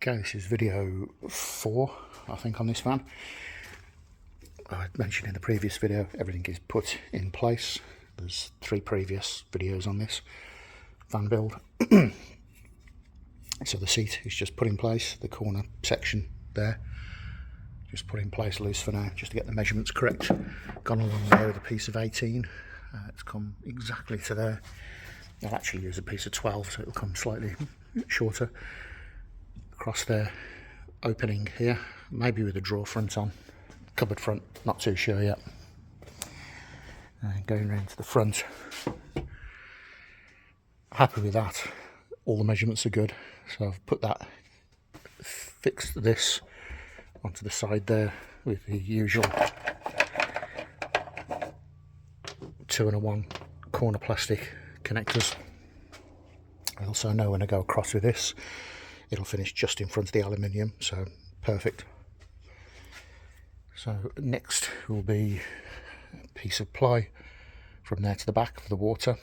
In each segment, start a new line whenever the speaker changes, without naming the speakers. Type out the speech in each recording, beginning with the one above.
Okay, this is video 4, I think, on this van. I mentioned in the previous video everything is put in place. There's 3 previous videos on this van build. So the seat is just put in place, the corner section there just put in place loose for now, just to get the measurements correct. Gone along there with a piece of 18. It's come exactly to there. I'll actually use a piece of 12, so it'll come slightly shorter. Across there, opening here, maybe with a drawer front on, cupboard front, not too sure yet. Going around to the front, happy with that. All the measurements are good, so I've put that, fixed this onto the side there with the usual 2-in-1 corner plastic connectors. I also know when I go across with this, it'll finish just in front of the aluminium, so perfect. So next will be a piece of ply from there to the back for the water.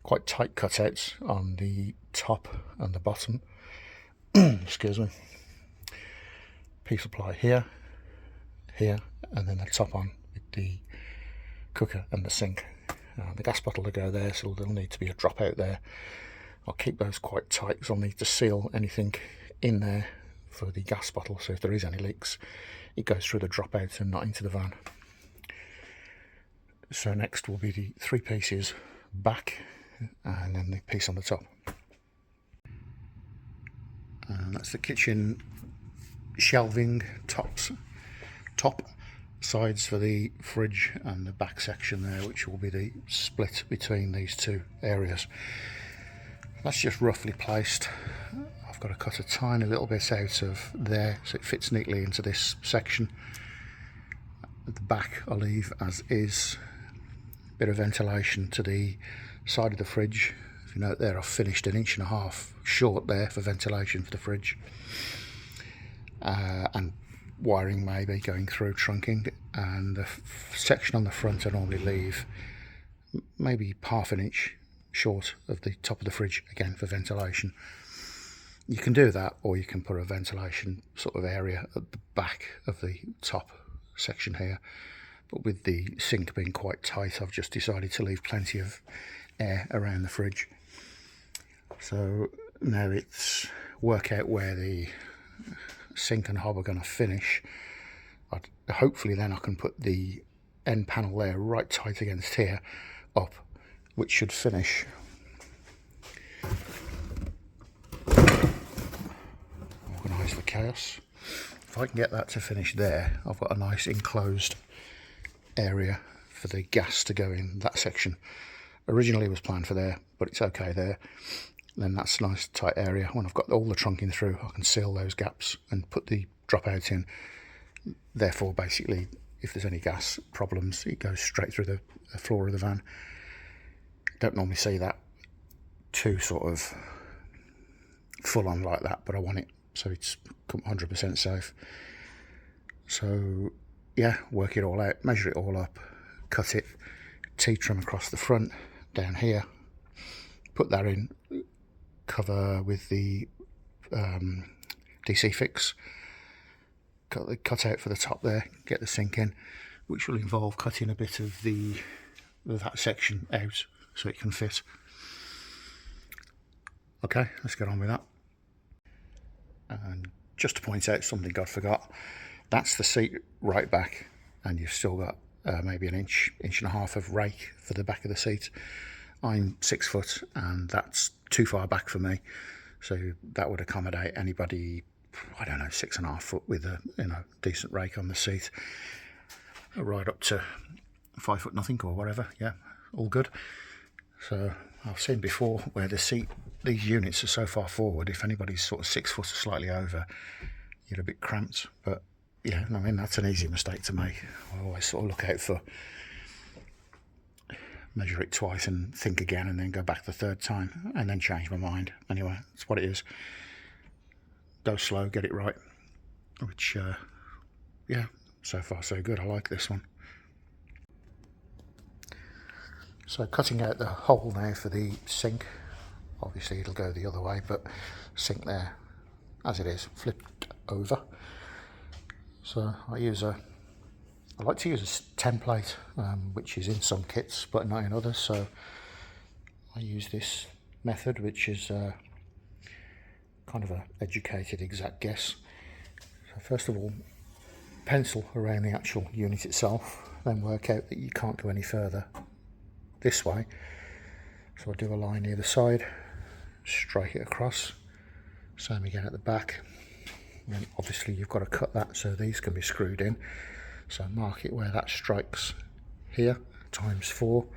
Quite tight cutouts on the top and the bottom. Excuse me. Piece of ply here, here, and then the top on with the cooker and the sink. The gas bottle will go there, so there'll need to be a drop out there. I'll keep those quite tight because I'll need to seal anything in there for the gas bottle, so if there is any leaks it goes through the drop out and not into the van. So next will be the 3 pieces back and then the piece on the top. And that's the kitchen shelving top sides for the fridge and the back section there, which will be the split between these 2 areas. That's just roughly placed. I've got to cut a tiny little bit out of there so it fits neatly into this section. At the back I'll leave as is. Bit of ventilation to the side of the fridge. If you note there, I've finished 1.5 inches short there for ventilation for the fridge. And wiring maybe going through, trunking. And the section on the front I normally leave maybe 1/2 inch short of the top of the fridge, again for ventilation. You can do that, or you can put a ventilation sort of area at the back of the top section here, but with the sink being quite tight I've just decided to leave plenty of air around the fridge. So now it's work out where the sink and hob are going to finish. Hopefully then I can put the end panel there right tight against here up, which should finish organise the chaos. If I can get that to finish there, I've got a nice enclosed area for the gas to go in that section. Originally it was planned for there, but it's okay there. Then that's a nice tight area. When I've got all the trunking through, I can seal those gaps and put the drop out in. Therefore basically if there's any gas problems it goes straight through the floor of the van. Don't normally see that too sort of full on like that, but I want it so it's 100% safe. So yeah, work it all out, measure it all up, cut it, T-trim across the front down here, put that in, cover with the DC fix, cut the cutout for the top there, get the sink in, which will involve cutting a bit of that section out so it can fit. Okay, let's get on with that. And just to point out something I forgot, that's the seat right back, and you've still got maybe 1.5 inches of rake for the back of the seat. I'm 6 foot and that's too far back for me, so that would accommodate anybody, I don't know, 6.5 foot with a decent rake on the seat, right up to 5 foot nothing or whatever. Yeah, all good. So I've seen before where these units are so far forward, if anybody's sort of 6 foot or slightly over, you're a bit cramped. But yeah, I mean, that's an easy mistake to make. I always sort of look out for, measure it twice and think again and then go back the 3rd time and then change my mind. Anyway, that's what it is. Go slow, get it right. Which, yeah, so far so good. I like this one. So cutting out the hole now for the sink obviously it'll go the other way, but sink there as it is, flipped over. So I like to use a template, which is in some kits but not in others, so I use this method, which is kind of an educated exact guess. So first of all, pencil around the actual unit itself, then work out that you can't go any further this way. So I do a line either side, strike it across, same again at the back, and then obviously you've got to cut that so these can be screwed in. So mark it where that strikes here, ×4,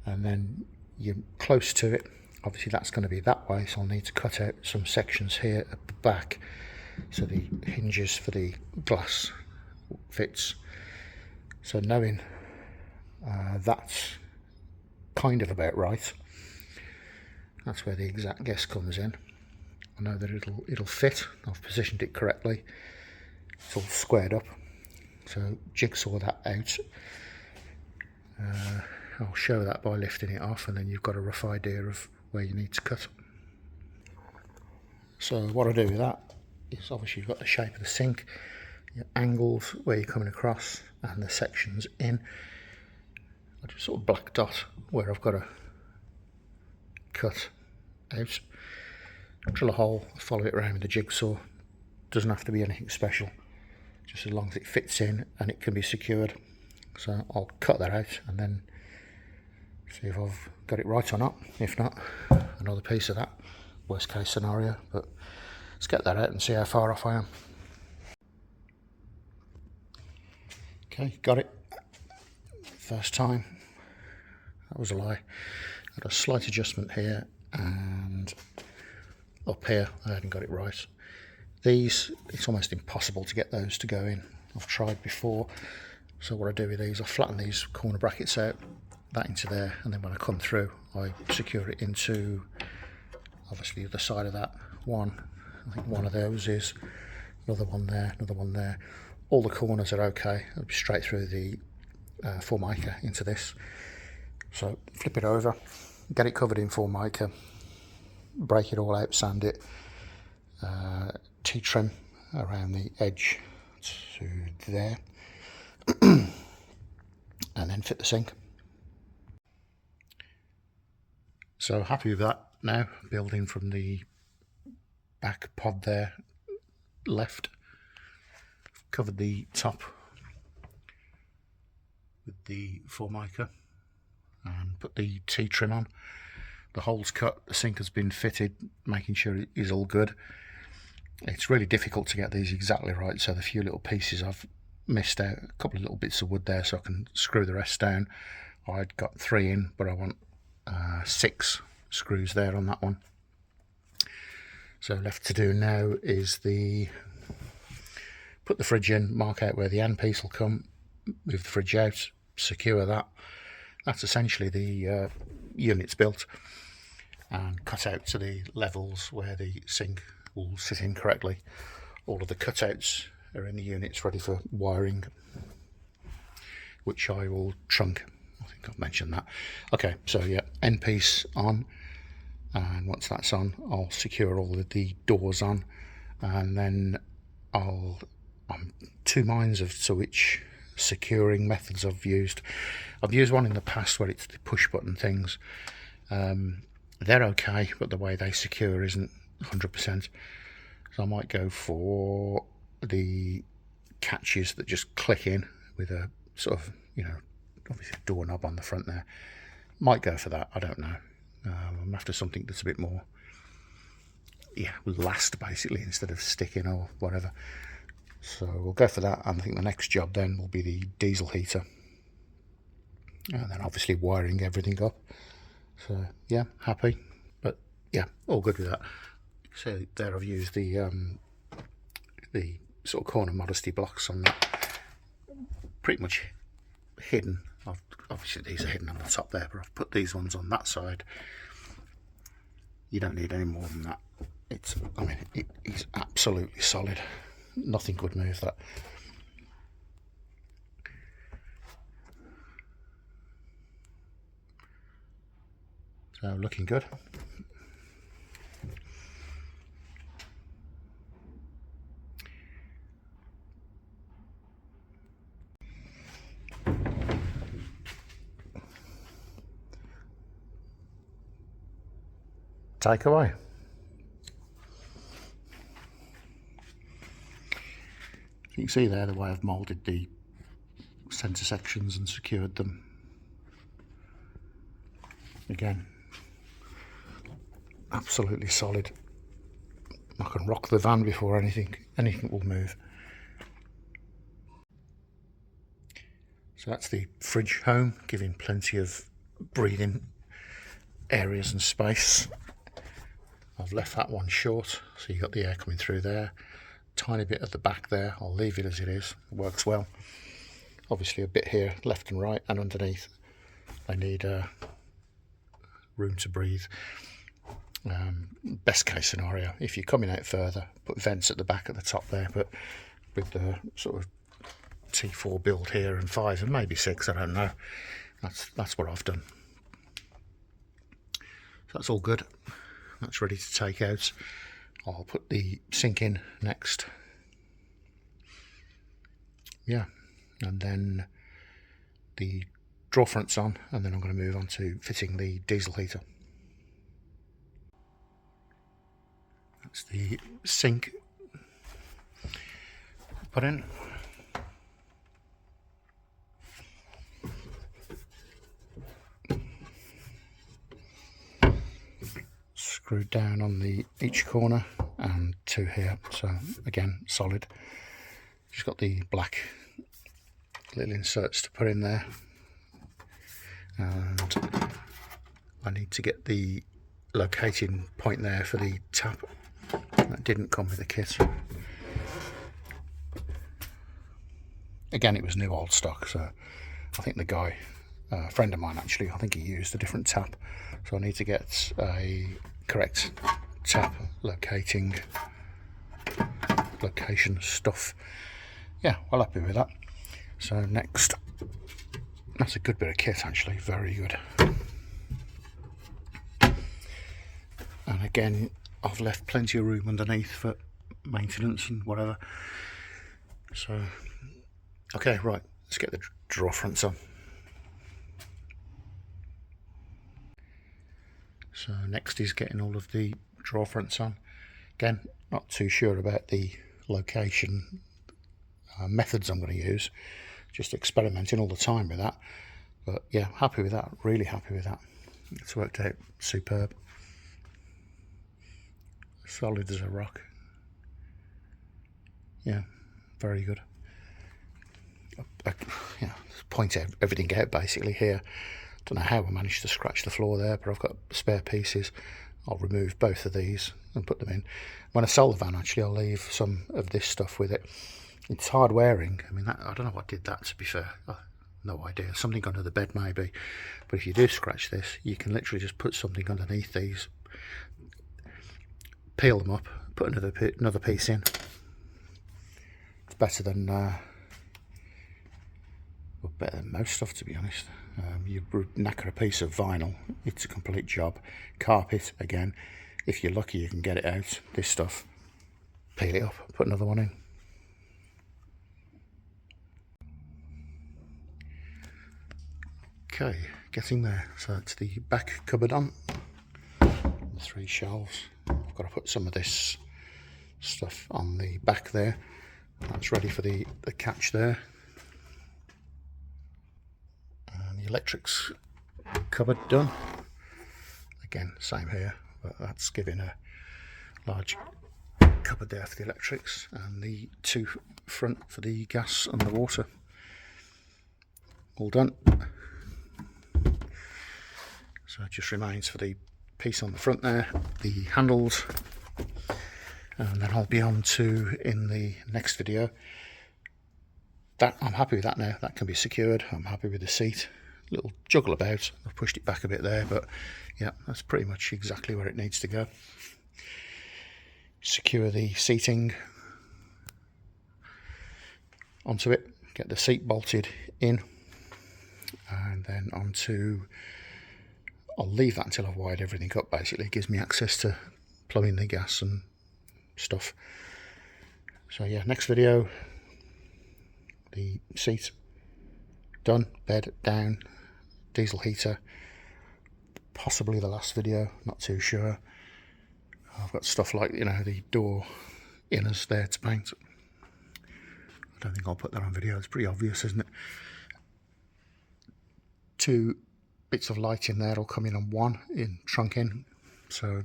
and then you're close to it. Obviously that's going to be that way, so I'll need to cut out some sections here at the back so the hinges for the glass fits. So knowing that's kind of about right, that's where the exact guess comes in. I know that it'll fit. I've positioned it correctly. It's all squared up. So jigsaw that out. I'll show that by lifting it off, and then you've got a rough idea of where you need to cut. So what I do with that is, obviously you've got the shape of the sink, your angles where you're coming across, and the sections in. I just sort of black dot where I've got to cut out. Drill a hole, follow it around with the jigsaw. Doesn't have to be anything special, just as long as it fits in and it can be secured. So I'll cut that out and then see if I've got it right or not. If not, another piece of that, worst case scenario. But let's get that out and see how far off I am. Okay, got it. First time. That was a lie. Got a slight adjustment here and up here I hadn't got it right. These, it's almost impossible to get those to go in. I've tried before. So what I do with these, I flatten these corner brackets out, that into there, and then when I come through I secure it into obviously the other side of that one. I think one of those is, another one there, another one there. All the corners are okay. It'll be straight through the Formica into this. So flip it over, get it covered in Formica, break it all out, sand it, T-trim around the edge to there, and then fit the sink. So happy with that now, building from the back pod there left. Covered the top with the Formica and put the T-trim on. The hole's cut, the sink has been fitted, making sure it is all good. It's really difficult to get these exactly right, so the few little pieces I've missed out, a couple of little bits of wood there so I can screw the rest down. I'd got 3 in, but I want 6 screws there on that one. So left to do now is put the fridge in, mark out where the end piece will come, move the fridge out, secure that. That's essentially the unit's built, and cut out to the levels where the sink will sit in correctly. All of the cutouts are in the units ready for wiring, which I will trunk. I think I've mentioned that. Okay, so yeah, end piece on, and once that's on I'll secure all of the doors on, and then I'm 2 minds as to which securing methods I've used. I've used one in the past where it's the push button things. They're okay, but the way they secure isn't 100%. So I might go for the catches that just click in with a sort of, obviously a doorknob on the front there. Might go for that, I don't know. I'm after something that's a bit more, will last basically, instead of sticking or whatever. So we'll go for that, and I think the next job then will be the diesel heater, and then obviously wiring everything up. So yeah, happy, but yeah, all good with that. So there I've used the sort of corner modesty blocks on that, pretty much hidden. Obviously these are hidden on the top there, but I've put these ones on that side. You don't need any more than that. It is absolutely solid. Nothing could move that. So looking good. take away. You can see there the way I've moulded the centre sections and secured them. Again, absolutely solid. I can rock the van before anything will move. So that's the fridge home, giving plenty of breathing areas and space. I've left that one short, so you've got the air coming through there. Tiny bit at the back there, I'll leave it as it is, it works well. Obviously a bit here, left and right, and underneath. I need room to breathe. Best case scenario, if you're coming out further, put vents at the back at the top there, but with the sort of T4 build here and 5 and maybe 6, I don't know. That's what I've done. So that's all good. That's ready to take out. I'll put the sink in next. Yeah, and then the drawer front's on, and then I'm going to move on to fitting the diesel heater. That's the sink put in. Screwed down on each corner and 2 here, so again solid. Just got the black little inserts to put in there, and I need to get the locating point there for the tap. That didn't come with the kit. Again, it was new old stock, so I think the guy, a friend of mine actually, I think he used a different tap, so I need to get a correct tap location stuff. Yeah, well, happy with that. So next, that's a good bit of kit actually, very good. And again, I've left plenty of room underneath for maintenance and whatever. So okay, right, let's get the drawer fronts on. So next is getting all of the drawer fronts on. Again, not too sure about the location methods I'm going to use, just experimenting all the time with that, but yeah, happy with that, really happy with that. It's worked out superb, solid as a rock. Yeah, very good. Yeah, point everything out basically here. Don't know how I managed to scratch the floor there, but I've got spare pieces. I'll remove both of these and put them in. When I sell the van, actually, I'll leave some of this stuff with it. It's hard wearing. I mean, I don't know what did that, to be fair. No idea. Something under the bed, maybe. But if you do scratch this, you can literally just put something underneath these, peel them up, put another piece in. It's better than most stuff, to be honest. You knacker a piece of vinyl, it's a complete job. Carpet, again, if you're lucky you can get it out. This stuff, peel it up, put another one in. Okay, getting there. So it's the back cupboard on, the 3 shelves. I've got to put some of this stuff on the back there. That's ready for the catch there. The electrics cupboard done. Again, same here, but that's giving a large cupboard there for the electrics, and the 2 front for the gas and the water. All done. So it just remains for the piece on the front there, the handles, and then I'll be on to, in the next video, that I'm happy with that now. That can be secured. I'm happy with the seat. Little juggle about, I've pushed it back a bit there, but yeah, that's pretty much exactly where it needs to go. Secure the seating onto it, get the seat bolted in, and then onto, I'll leave that until I've wired everything up. Basically, it gives me access to plumbing the gas and stuff. So yeah, next video, the seat done, bed down, diesel heater, possibly the last video, not too sure. I've got stuff like, you know, the door inners there to paint. I don't think I'll put that on video, it's pretty obvious, isn't it? 2 bits of light in there will come in on 1 in trunking. So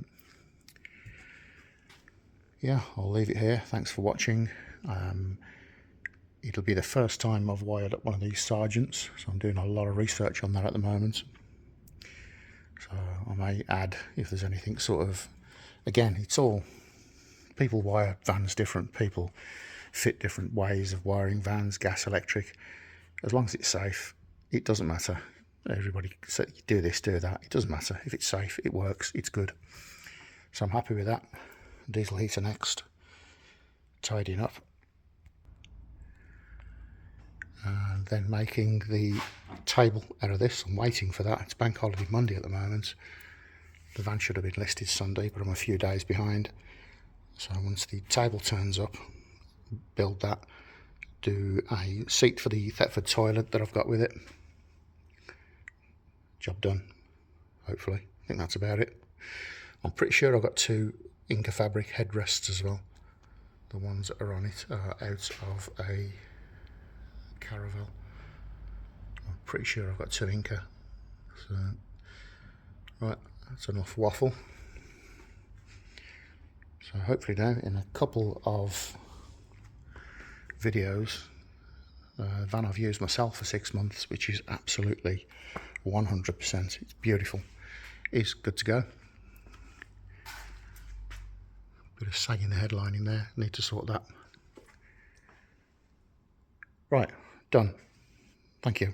yeah, I'll leave it here. Thanks for watching. It'll be the first time I've wired up one of these Sargents, so I'm doing a lot of research on that at the moment. So I may add, if there's anything sort of, again, it's all, people wire vans different, people fit different ways of wiring vans, gas, electric. As long as it's safe, it doesn't matter. Everybody said, do this, do that. It doesn't matter. If it's safe, it works, it's good. So I'm happy with that. Diesel heater next. Tidying up. And then making the table out of this. I'm waiting for that. It's Bank Holiday Monday at the moment. The van should have been listed Sunday, but I'm a few days behind. So once the table turns up, build that. Do a seat for the Thetford toilet that I've got with it. Job done, hopefully. I think that's about it. I'm pretty sure I've got 2 Inca fabric headrests as well. The ones that are on it are out of a Caravel. I'm pretty sure I've got 2 Inca. So, right, that's enough waffle. So hopefully now, in a couple of videos, van I've used myself for 6 months, which is absolutely 100%. It's beautiful. It's good to go. Bit of sag in the headlining there. Need to sort that. Right, done. Thank you.